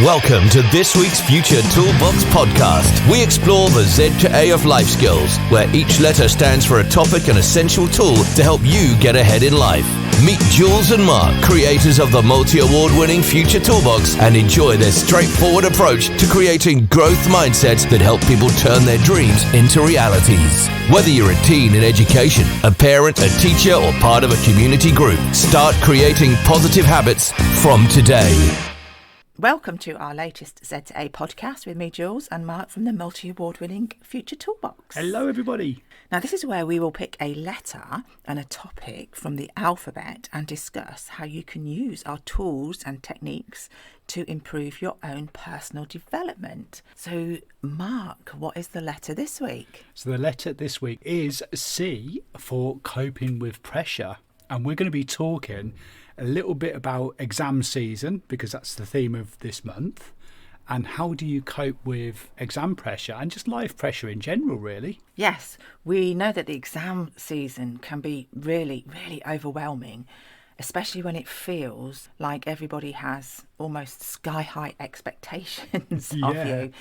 Welcome to this week's Future Toolbox podcast. We explore the Z to A of life skills, where each letter stands for a topic and essential tool to help you get ahead in life. Meet Jules and Mark, creators of the multi-award-winning Future Toolbox, and enjoy their straightforward approach to creating growth mindsets that help people turn their dreams into realities. Whether you're a teen in education, a parent, a teacher, or part of a community group, start creating positive habits from today. Welcome to our latest Z to A podcast with me, Jules, and Mark from the multi-award-winning Future Toolbox. Hello, everybody. Now, this is where we will pick a letter and a topic from the alphabet and discuss how you can use our tools and techniques to improve your own personal development. So, Mark, what is the letter this week? So the letter this week is C for coping with pressure. And we're going to be talking a little bit about exam season, because that's the theme of this month, and how do you cope with exam pressure and just life pressure in general, really. Yes, we know that the exam season can be really, really overwhelming, especially when it feels like everybody has almost sky-high expectations of you.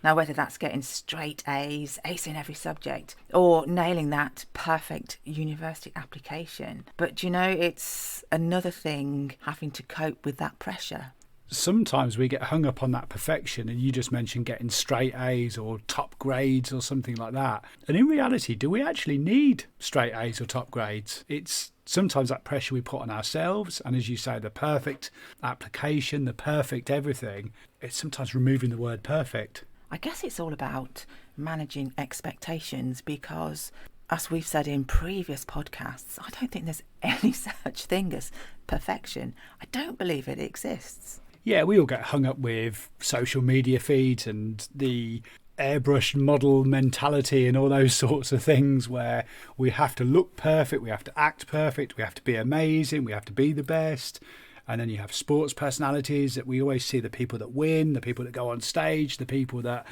Now, whether that's getting straight A's, ace in every subject, or nailing that perfect university application. But, you know, it's another thing having to cope with that pressure. Sometimes we get hung up on that perfection, and you just mentioned getting straight A's or top grades or something like that. And in reality, do we actually need straight A's or top grades? It's sometimes that pressure we put on ourselves, and as you say, the perfect application, the perfect everything. It's sometimes removing the word perfect. I guess it's all about managing expectations, because as we've said in previous podcasts, I don't think there's any such thing as perfection. I don't believe it exists. Yeah, we all get hung up with social media feeds and the airbrushed model mentality and all those sorts of things where we have to look perfect, we have to act perfect, we have to be amazing, we have to be the best. And then you have sports personalities that we always see, the people that win, the people that go on stage, the people that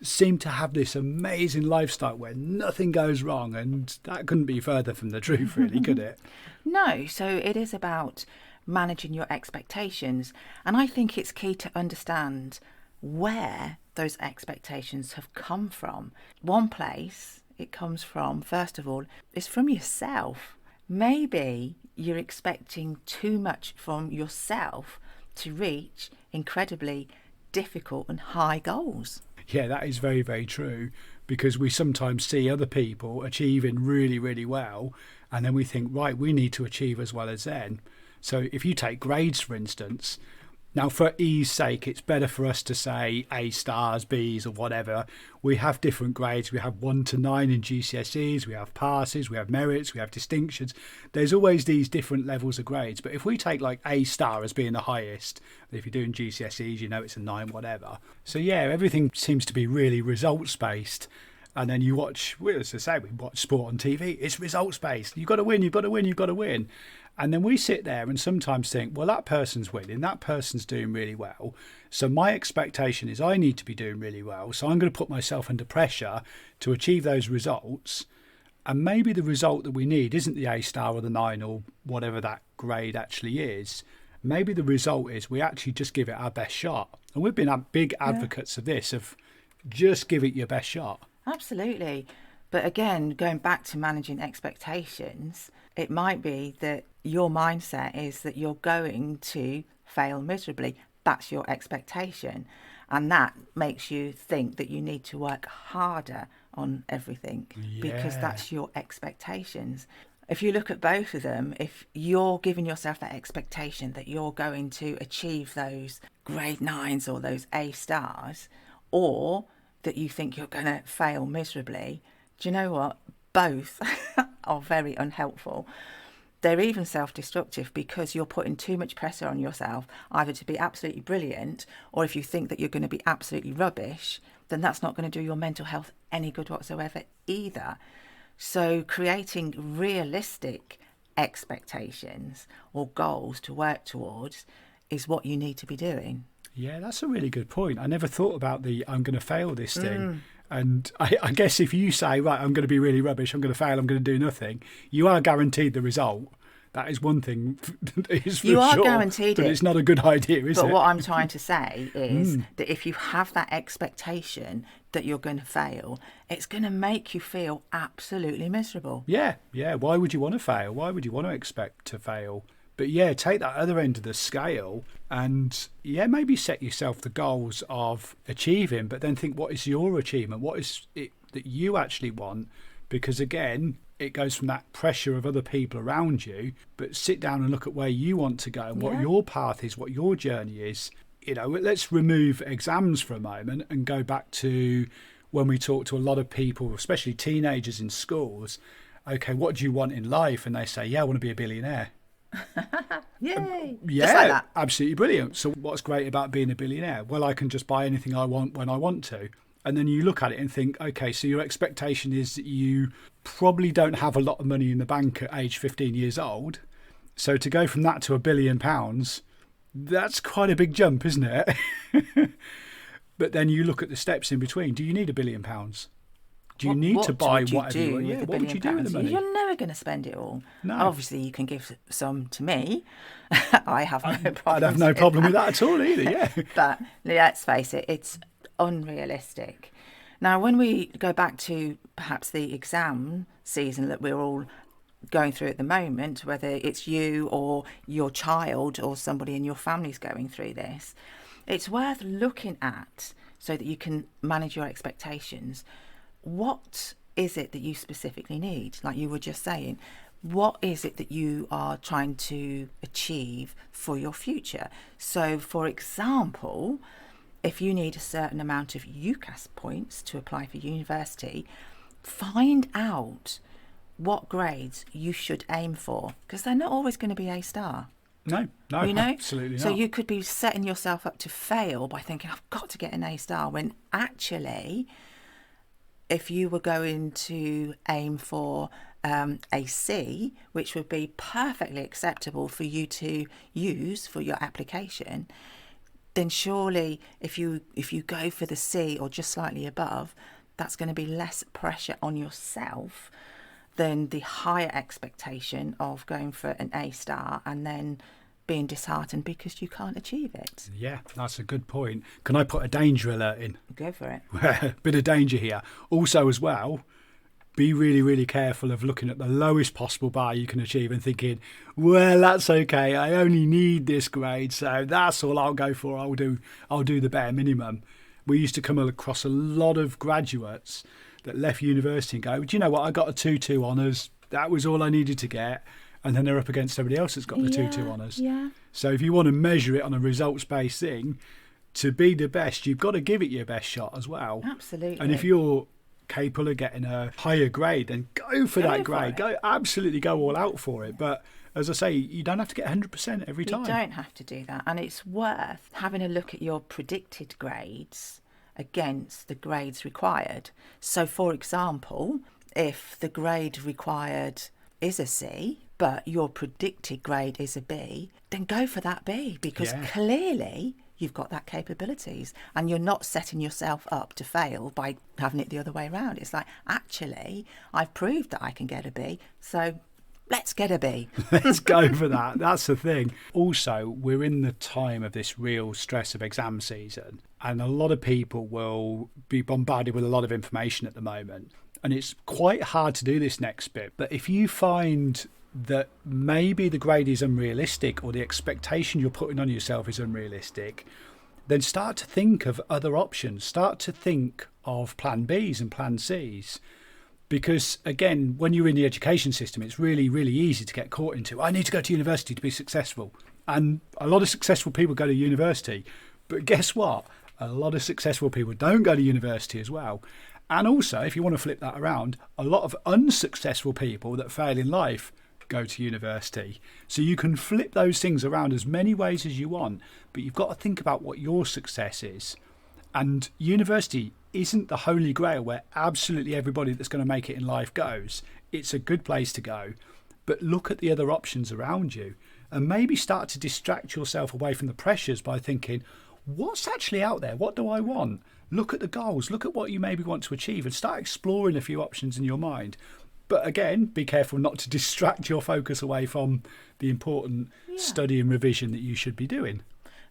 seem to have this amazing lifestyle where nothing goes wrong, and that couldn't be further from the truth, really, could it? No, so it is about managing your expectations, and I think it's key to understand where those expectations have come from. One place it comes from, first of all, is from yourself. Maybe you're expecting too much from yourself to reach incredibly difficult and high goals. Yeah, that is very, very true, because we sometimes see other people achieving really, really well, and then we think, right, we need to achieve as well as them. So if you take grades, for instance, now for ease sake, it's better for us to say A stars, Bs, or whatever. We have different grades. We have 1 to 9 in GCSEs, we have passes, we have merits, we have distinctions. There's always these different levels of grades. But if we take like A star as being the highest, if you're doing GCSEs, you know it's a 9, whatever. So yeah, everything seems to be really results based. And then you watch, well, as I say, we watch sport on TV. It's results based. You've got to win, you've got to win, you've got to win. And then we sit there and sometimes think, well, that person's winning, that person's doing really well. So my expectation is I need to be doing really well. So I'm going to put myself under pressure to achieve those results. And maybe the result that we need isn't the A star or the 9 or whatever that grade actually is. Maybe the result is we actually just give it our best shot. And we've been big advocates of this, of just give it your best shot. Absolutely. But again, going back to managing expectations, it might be that your mindset is that you're going to fail miserably. That's your expectation. And that makes you think that you need to work harder on everything because that's your expectations. If you look at both of them, if you're giving yourself that expectation that you're going to achieve those grade 9s or those A stars, or that you think you're going to fail miserably, do you know what? Both are very unhelpful. They're even self-destructive, because you're putting too much pressure on yourself either to be absolutely brilliant, or if you think that you're going to be absolutely rubbish, then that's not going to do your mental health any good whatsoever either. So creating realistic expectations or goals to work towards is what you need to be doing. Yeah, that's a really good point. I never thought about the I'm going to fail this thing. And I guess if you say, right, I'm going to be really rubbish, I'm going to fail, I'm going to do nothing, you are guaranteed the result. That is one thing that is for You are sure, guaranteed but it. it's not a good idea, is it? But what I'm trying to say is that if you have that expectation that you're going to fail, it's going to make you feel absolutely miserable. Yeah. Why would you want to fail? Why would you want to expect to fail? But yeah, take that other end of the scale and maybe set yourself the goals of achieving, but then think, what is your achievement? What is it that you actually want? Because again, it goes from that pressure of other people around you, but sit down and look at where you want to go and what your path is, what your journey is. You know, let's remove exams for a moment and go back to when we talk to a lot of people, especially teenagers in schools. Okay, what do you want in life? And they say, I want to be a billionaire. Yay! Yeah, Just like that. Absolutely brilliant. So what's great about being a billionaire? Well, I can just buy anything I want when I want to. And then you look at it and think, okay, so your expectation is that you probably don't have a lot of money in the bank at age 15 years old. So to go from that to £1 billion, that's quite a big jump, isn't it? But then you look at the steps in between. Do you need £1 billion? Do you need to buy whatever you want? Yeah, what would you do with the money? You're never going to spend it all. No. Obviously, you can give some to me. I have no problem. I'd have no problem with that at all either, yeah. But let's face it, it's unrealistic. Now, when we go back to perhaps the exam season that we're all going through at the moment, whether it's you or your child or somebody in your family's going through this, it's worth looking at so that you can manage your expectations. What is it that you specifically need? Like you were just saying, what is it that you are trying to achieve for your future? So, for example, if you need a certain amount of UCAS points to apply for university, find out what grades you should aim for, because they're not always going to be A star. No, You know? absolutely not. So you could be setting yourself up to fail by thinking, I've got to get an A star, when actually, if you were going to aim for a C, which would be perfectly acceptable for you to use for your application, then surely if you go for the C or just slightly above, that's going to be less pressure on yourself than the higher expectation of going for an A star and then being disheartened because you can't achieve it. Yeah, that's a good point. Can I put a danger alert in? Go for it. Bit of danger here. Also, as well, be really, really careful of looking at the lowest possible bar you can achieve and thinking, well, that's okay. I only need this grade, so that's all I'll go for. I'll do the bare minimum. We used to come across a lot of graduates that left university and go, do you know what? I got a 2-2 honours. That was all I needed to get. And then they're up against somebody else that's got the 2-2 honours. Yeah. So if you want to measure it on a results-based thing, to be the best, you've got to give it your best shot as well. Absolutely. And if you're capable of getting a higher grade, then go for that grade. Absolutely go all out for it. But as I say, you don't have to get 100% every time. You don't have to do that. And it's worth having a look at your predicted grades against the grades required. So, for example, if the grade required is a C, but your predicted grade is a B, then go for that B, because clearly you've got that capabilities and you're not setting yourself up to fail by having it the other way around. It's like, actually, I've proved that I can get a B, so let's get a B. Let's go for that. That's the thing. Also, we're in the time of this real stress of exam season, and a lot of people will be bombarded with a lot of information at the moment. And it's quite hard to do this next bit. But if you find that maybe the grade is unrealistic or the expectation you're putting on yourself is unrealistic, then start to think of other options. Start to think of plan Bs and plan Cs. Because, again, when you're in the education system, it's really, really easy to get caught into, I need to go to university to be successful. And a lot of successful people go to university. But guess what? A lot of successful people don't go to university as well. And also, if you want to flip that around, a lot of unsuccessful people that fail in life go to university. So you can flip those things around as many ways as you want, but you've got to think about what your success is. And university isn't the holy grail where absolutely everybody that's going to make it in life goes. It's a good place to go, but look at the other options around you and maybe start to distract yourself away from the pressures by thinking, what's actually out there? What do I want? Look at the goals, look at what you maybe want to achieve and start exploring a few options in your mind. But again, be careful not to distract your focus away from the important study and revision that you should be doing.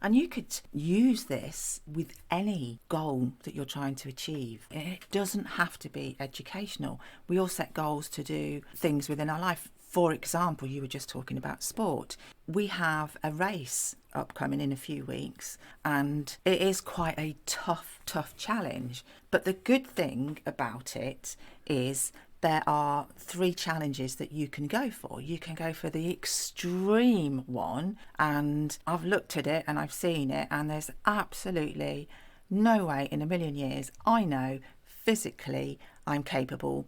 And you could use this with any goal that you're trying to achieve. It doesn't have to be educational. We all set goals to do things within our life. For example, you were just talking about sport. We have a race upcoming in a few weeks, and it is quite a tough challenge. But the good thing about it is there are 3 challenges that you can go for. You can go for the extreme one, and I've looked at it and I've seen it, and there's absolutely no way in a million years I know physically I'm capable,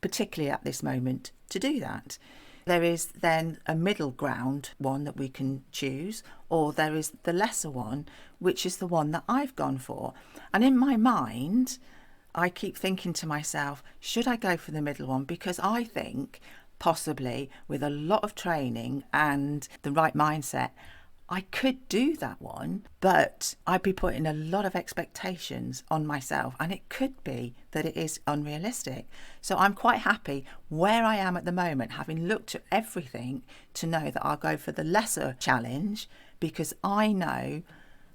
particularly at this moment, to do that. There is then a middle ground one that we can choose, or there is the lesser one, which is the one that I've gone for. And in my mind, I keep thinking to myself, should I go for the middle one? Because I think possibly with a lot of training and the right mindset, I could do that one, but I'd be putting a lot of expectations on myself, and it could be that it is unrealistic. So I'm quite happy where I am at the moment, having looked at everything, to know that I'll go for the lesser challenge, because I know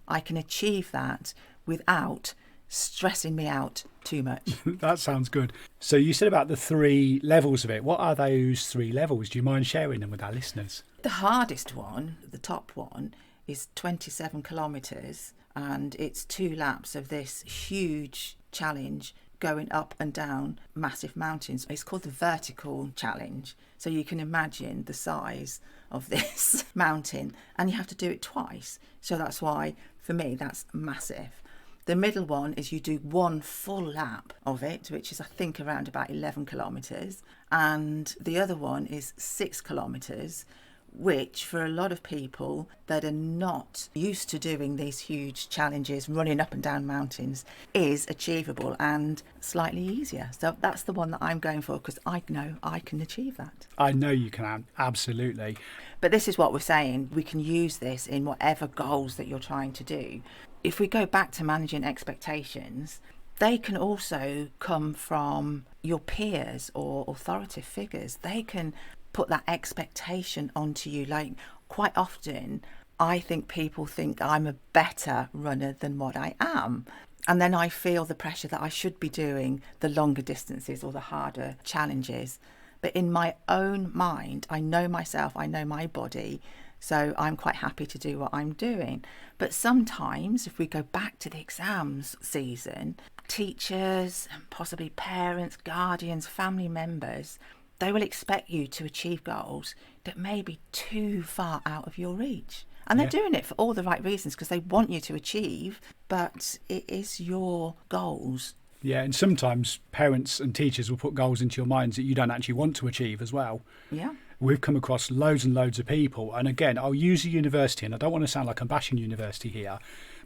I can achieve that without stressing me out too much. That sounds good. So you said about the 3 levels of it. What are those 3 levels? Do you mind sharing them with our listeners? The hardest one, the top one, is 27 kilometres, and it's 2 laps of this huge challenge going up and down massive mountains. It's called the vertical challenge. So you can imagine the size of this mountain, and you have to do it twice. So that's why, for me, that's massive. The middle one is you do 1 full lap of it, which is I think around about 11 kilometres. And the other one is 6 kilometres, which for a lot of people that are not used to doing these huge challenges, running up and down mountains, is achievable and slightly easier. So that's the one that I'm going for, because I know I can achieve that. I know you can, absolutely. But this is what we're saying. We can use this in whatever goals that you're trying to do. If we go back to managing expectations, they can also come from your peers or authoritative figures. They can put that expectation onto you. Like, quite often, I think people think I'm a better runner than what I am. And then I feel the pressure that I should be doing the longer distances or the harder challenges. But in my own mind, I know myself, I know my body, so I'm quite happy to do what I'm doing. But sometimes, if we go back to the exams season, teachers, possibly parents, guardians, family members, they will expect you to achieve goals that may be too far out of your reach. And they're doing it for all the right reasons, because they want you to achieve, but it is your goals. Yeah, and sometimes parents and teachers will put goals into your minds that you don't actually want to achieve as well. Yeah. We've come across loads and loads of people. And again, I'll use a university, and I don't want to sound like I'm bashing university here,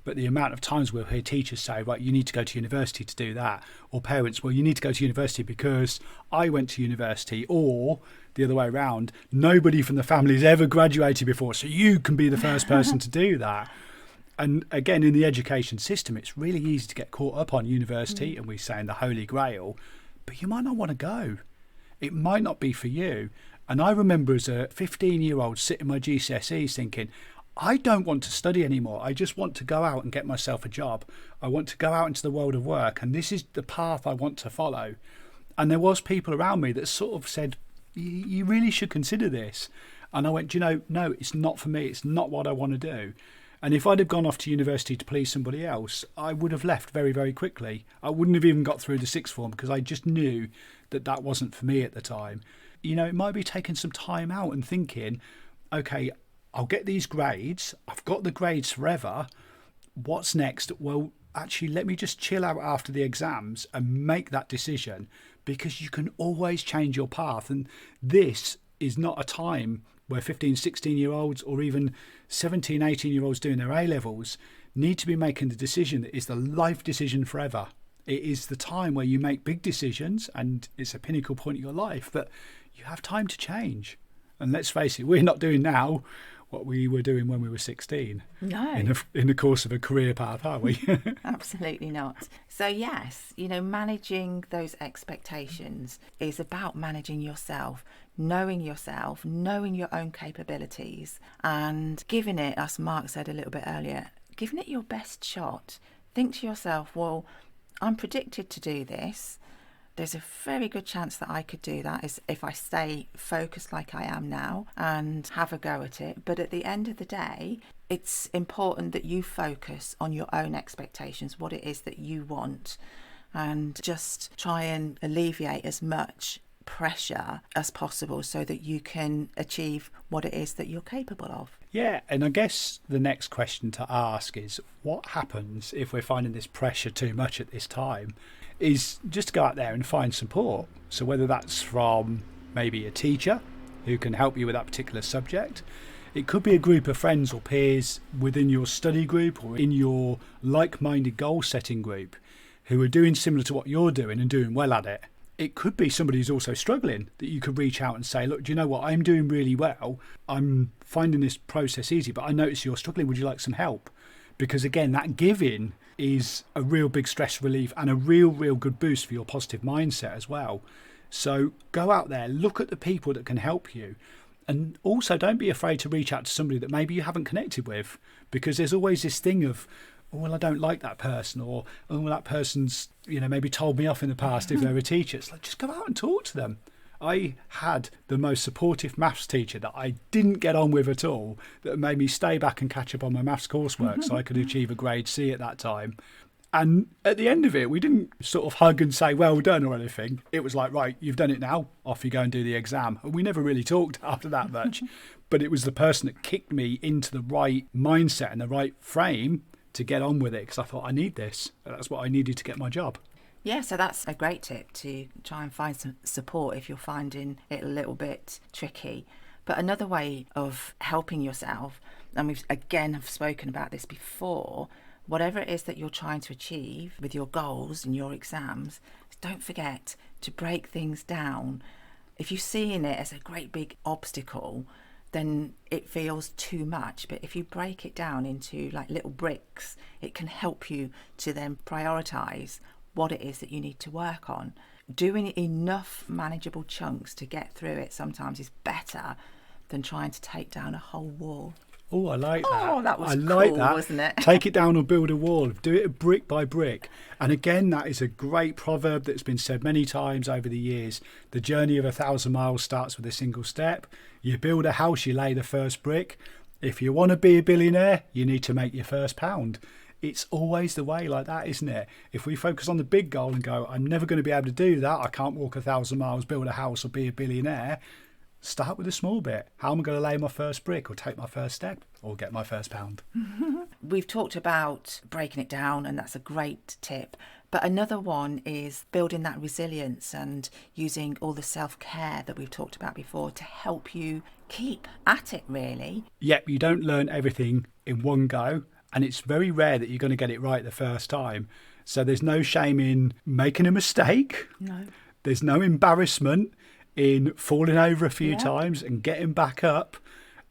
but the amount of times we'll hear teachers say, right, you need to go to university to do that. Or parents, well, you need to go to university because I went to university. Or the other way around, nobody from the family has ever graduated before, so you can be the first person to do that. And again, in the education system, it's really easy to get caught up on university, and we say in the Holy Grail, but you might not want to go. It might not be for you. And I remember as a 15-year-old sitting my GCSEs thinking, I don't want to study anymore. I just want to go out and get myself a job. I want to go out into the world of work, and this is the path I want to follow. And there was people around me that sort of said, you really should consider this. And I went, no, it's not for me. It's not what I want to do. And if I'd have gone off to university to please somebody else, I would have left very, very quickly. I wouldn't have even got through the sixth form, because I just knew that that wasn't for me at the time. You know, it might be taking some time out and thinking, okay, I'll get these grades. I've got the grades forever. What's next? Well, actually, let me just chill out after the exams and make that decision, because you can always change your path. And this is not a time where 15, 16-year-olds or even 17, 18-year-olds doing their A-levels need to be making the decision that is the life decision forever. It is the time where you make big decisions, and it's a pinnacle point of your life, but you have time to change. And let's face it, we're not doing now. what we were doing when we were 16. No. In the course of a career path, are we? Absolutely not. So yes, managing those expectations is about managing yourself, knowing your own capabilities, and giving it, as Mark said a little bit earlier, giving it your best shot. Think to yourself, well, I'm predicted to do this. There's a very good chance that I could do that if I stay focused like I am now and have a go at it. But at the end of the day, it's important that you focus on your own expectations, what it is that you want, and just try and alleviate as much pressure as possible so that you can achieve what it is that you're capable of. Yeah, and I guess the next question to ask is, what happens if we're finding this pressure too much at this time? Is just to go out there and find support. So whether that's from maybe a teacher who can help you with that particular subject, it could be a group of friends or peers within your study group or in your like-minded goal-setting group who are doing similar to what you're doing and doing well at it. It could be somebody who's also struggling that you could reach out and say, look, do you know what? I'm doing really well. I'm finding this process easy, but I notice you're struggling. Would you like some help? Because again, that giving is a real big stress relief and a real good boost for your positive mindset as well. So go out there, look at the people that can help you. And also don't be afraid to reach out to somebody that maybe you haven't connected with, because there's always this thing of, oh, well, I don't like that person, or, oh, well, that person's, maybe told me off in the past if they're a teacher. It's like, just go out and talk to them. I had the most supportive maths teacher that I didn't get on with at all, that made me stay back and catch up on my maths coursework so I could achieve a grade C at that time. And at the end of it, we didn't sort of hug and say, well done or anything. It was like, right, you've done it now. Off you go and do the exam. And we never really talked after that much. But it was the person that kicked me into the right mindset and the right frame to get on with it, because I thought, I need this. That's what I needed to get my job. Yeah, so that's a great tip, to try and find some support if you're finding it a little bit tricky. But another way of helping yourself, and have spoken about this before, whatever it is that you're trying to achieve with your goals and your exams, don't forget to break things down. If you're seeing it as a great big obstacle, then it feels too much. But if you break it down into like little bricks, it can help you to then prioritise what it is that you need to work on. Doing enough manageable chunks to get through it sometimes is better than trying to take down a whole wall. Oh, I like that. Oh, that was cool, wasn't it? Take it down or build a wall. Do it brick by brick. And again, that is a great proverb that's been said many times over the years. The journey of 1,000 miles starts with a single step. You build a house, you lay the first brick. If you want to be a billionaire, you need to make your first pound. It's always the way like that, isn't it? If we focus on the big goal and go, I'm never going to be able to do that, I can't walk 1,000 miles, build a house or be a billionaire, start with a small bit. How am I going to lay my first brick or take my first step or get my first pound? We've talked about breaking it down, and that's a great tip. But another one is building that resilience and using all the self-care that we've talked about before to help you keep at it, really. Yep, you don't learn everything in one go. And it's very rare that you're going to get it right the first time. So there's no shame in making a mistake. No. There's no embarrassment in falling over a few times and getting back up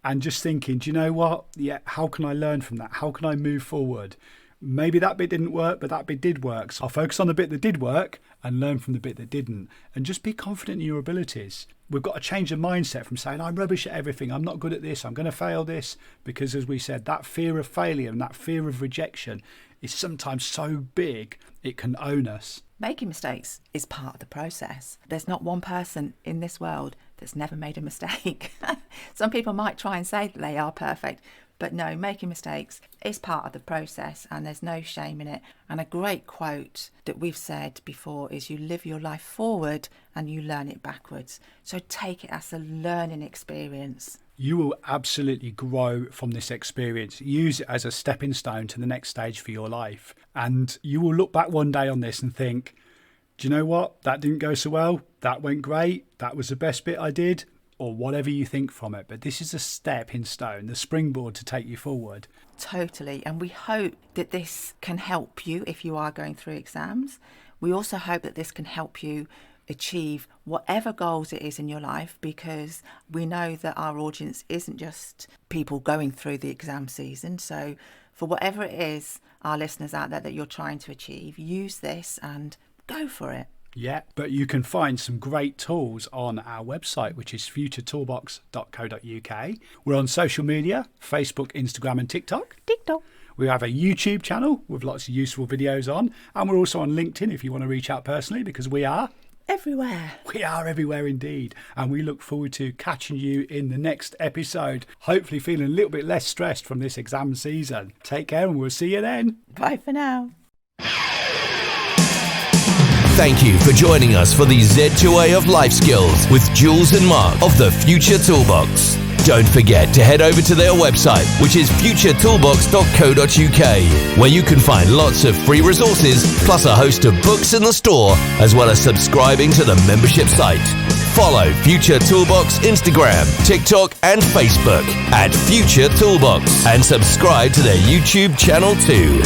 and just thinking, do you know what? Yeah, how can I learn from that? How can I move forward? Maybe that bit didn't work, but that bit did work. So I'll focus on the bit that did work and learn from the bit that didn't. And just be confident in your abilities. We've got to change the mindset from saying, I'm rubbish at everything, I'm not good at this, I'm going to fail this. Because as we said, that fear of failure and that fear of rejection is sometimes so big, it can own us. Making mistakes is part of the process. There's not one person in this world that's never made a mistake. Some people might try and say that they are perfect, but no, making mistakes is part of the process and there's no shame in it. And a great quote that we've said before is, you live your life forward and you learn it backwards. So take it as a learning experience. You will absolutely grow from this experience. Use it as a stepping stone to the next stage for your life. And you will look back one day on this and think, do you know what? That didn't go so well. That went great. That was the best bit I did. Or whatever you think from it. But this is a stepping stone, the springboard to take you forward. Totally. And we hope that this can help you if you are going through exams. We also hope that this can help you achieve whatever goals it is in your life, because we know that our audience isn't just people going through the exam season. So for whatever it is, our listeners out there, that you're trying to achieve, use this and go for it. Yeah, but you can find some great tools on our website, which is futuretoolbox.co.uk. We're on social media, Facebook, Instagram and TikTok. We have a YouTube channel with lots of useful videos on, and we're also on LinkedIn if you want to reach out personally, because we are everywhere. We are everywhere indeed. And we look forward to catching you in the next episode, hopefully feeling a little bit less stressed from this exam season. Take care and we'll see you then. Bye for now. Thank you for joining us for the Z2A of Life Skills with Jules and Mark of the Future Toolbox. Don't forget to head over to their website, which is futuretoolbox.co.uk, where you can find lots of free resources, plus a host of books in the store, as well as subscribing to the membership site. Follow Future Toolbox Instagram, TikTok and Facebook at Future Toolbox, and subscribe to their YouTube channel too.